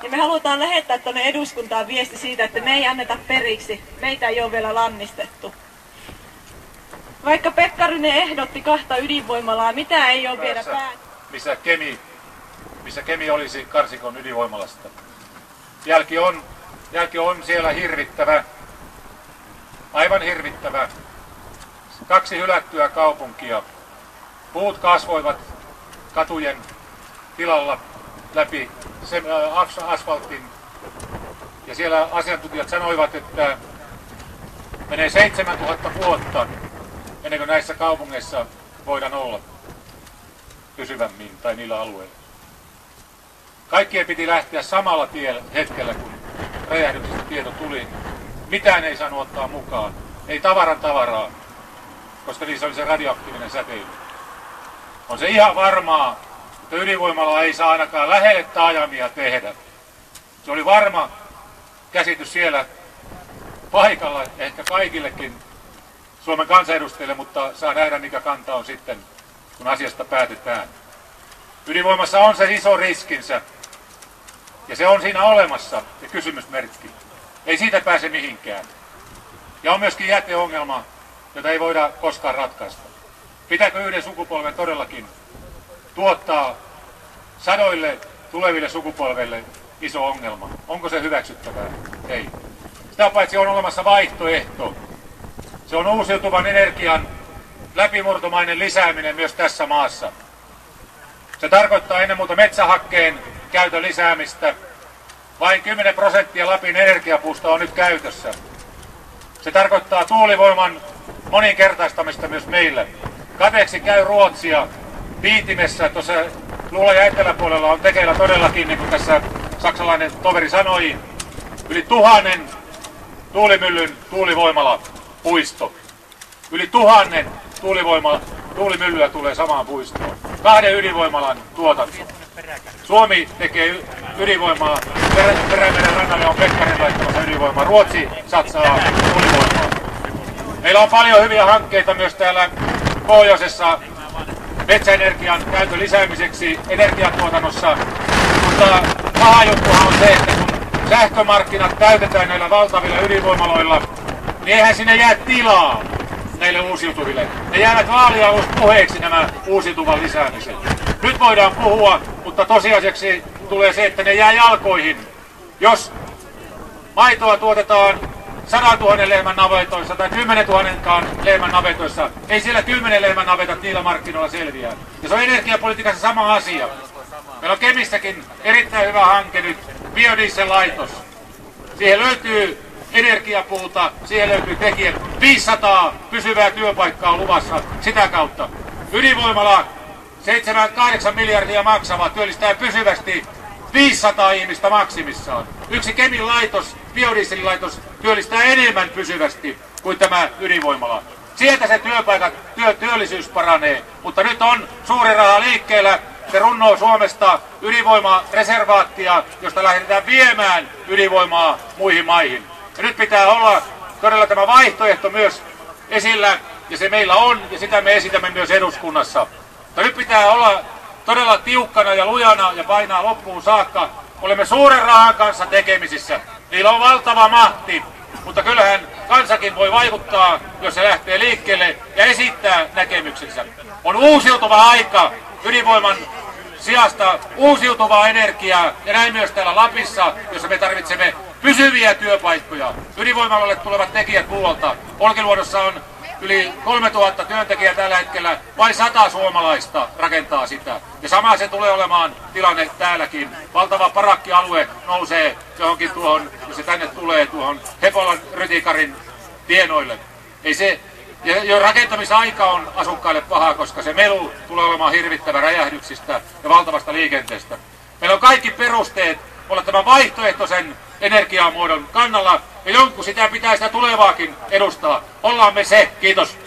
niin me halutaan lähettää tuonne eduskuntaan viesti siitä, että me ei anneta periksi. Meitä ei ole vielä lannistettu. Vaikka Pekkarinen ehdotti 2 ydinvoimalaa, mitä ei ole vielä päätetty. Missä Kemi olisi Karsikon ydinvoimalasta. Jälki on siellä hirvittävä. Aivan hirvittävä. 2 hylättyä kaupunkia. Puut kasvoivat katujen tilalla läpi asfaltin. Ja siellä asiantuntijat sanoivat, että menee 7000 vuotta ennen kuin näissä kaupungeissa voidaan olla pysyvämmin tai niillä alueilla. Kaikkien piti lähteä samalla hetkellä, kun räjähdyksestä tieto tuli. Mitään ei saanut ottaa mukaan. Ei tavaraa, koska niissä oli se radioaktiivinen säteily. On se ihan varmaa, että ydinvoimalla ei saa ainakaan lähelle taajamia tehdä. Se oli varma käsitys siellä paikalla, ehkä kaikillekin Suomen kansanedustajille, mutta saa nähdä mikä kanta on sitten, kun asiasta päätetään. Ydinvoimassa on se iso riskinsä, ja se on siinä olemassa, se kysymysmerkki. Ei siitä pääse mihinkään. Ja on myöskin jäteongelma, jota ei voida koskaan ratkaista. Pitääkö yhden sukupolven todellakin tuottaa sadoille tuleville sukupolville iso ongelma? Onko se hyväksyttävää? Ei. Sitä paitsi on olemassa vaihtoehto. Se on uusiutuvan energian läpimurtomainen lisääminen myös tässä maassa. Se tarkoittaa ennen muuta metsähakkeen käytön lisäämistä. Vain 10% Lapin energiapuusta on nyt käytössä. Se tarkoittaa tuulivoiman moninkertaistamista myös meille. Kateeksi käy Ruotsia. Viitimessä tuossa luula- ja eteläpuolella on tekeillä todellakin, niin kuin tässä saksalainen toveri sanoi, yli 1000 tuulimyllyn tuulivoimala puisto. Yli 1000 tuulimyllyä tulee samaan puistoon. 2 ydinvoimalan tuotanto. Suomi tekee ydinvoimaa. Perämeren rannalle on Pekkarinen laittamassa ydinvoimaa. Ruotsi satsaa tuulivoimaa. Meillä on paljon hyviä hankkeita myös täällä pohjoisessa metsäenergian käytön lisäämiseksi energiatuotannossa. Mutta paha juttuhan on se, että kun sähkömarkkinat täytetään näillä valtavilla ydinvoimaloilla, niin eihän sinne jää tilaa näille uusiutuville. Ne jäävät vaalialuspuheeksi nämä uusiutuvan lisäämiset. Nyt voidaan puhua, mutta tosiasiaksi tulee se, että ne jää jalkoihin. Jos maitoa tuotetaan 100 000 lehmän navetoissa tai 10 000 lehmän navetoissa, ei siellä 10 lehmän navetat niillä markkinoilla selviää. Ja se on energiapolitiikassa sama asia. Meillä on Kemissäkin erittäin hyvä hanke nyt, biodiesel-laitos. Siihen löytyy energiapuuta, siihen löytyy tekijät. 500 pysyvää työpaikkaa on luvassa sitä kautta. Ydinvoimala 7-8 miljardia maksava työllistää pysyvästi 500 ihmistä maksimissaan. Yksi Kemin laitos, biodieselilaitos, työllistää enemmän pysyvästi kuin tämä ydinvoimala. Sieltä se työllisyys paranee, mutta nyt on suuri raha liikkeellä. Se runnoo Suomesta ydinvoimareservaattia, josta lähdetään viemään ydinvoimaa muihin maihin. Ja nyt pitää olla todella tämä vaihtoehto myös esillä, ja se meillä on, ja sitä me esitämme myös eduskunnassa. Mutta nyt pitää olla todella tiukkana ja lujana ja painaa loppuun saakka. Olemme suuren rahan kanssa tekemisissä. Niillä on valtava mahti, mutta kyllähän kansakin voi vaikuttaa, jos se lähtee liikkeelle ja esittää näkemyksensä. On uusiutuva aika ydinvoiman sijasta uusiutuvaa energiaa ja näin myös täällä Lapissa, jossa me tarvitsemme pysyviä työpaikkoja. Ydinvoimalalle tulevat tekijät muualta. Olkiluodossa on yli 3000 työntekijää tällä hetkellä, vain 100 suomalaista rakentaa sitä. Ja sama se tulee olemaan tilanne täälläkin. Valtava parakkialue nousee johonkin tuohon, jos se tänne tulee tuohon Hepolan Rytikarin tienoille. Ei se, ja jo rakentamisaika on asukkaille paha, koska se melu tulee olemaan hirvittävä räjähdyksistä ja valtavasta liikenteestä. Meillä on kaikki perusteet olla tämän vaihtoehtoisen energiamuodon kannalla, ja jonkun sitä pitää sitä tulevaakin edustaa. Ollaan me se. Kiitos.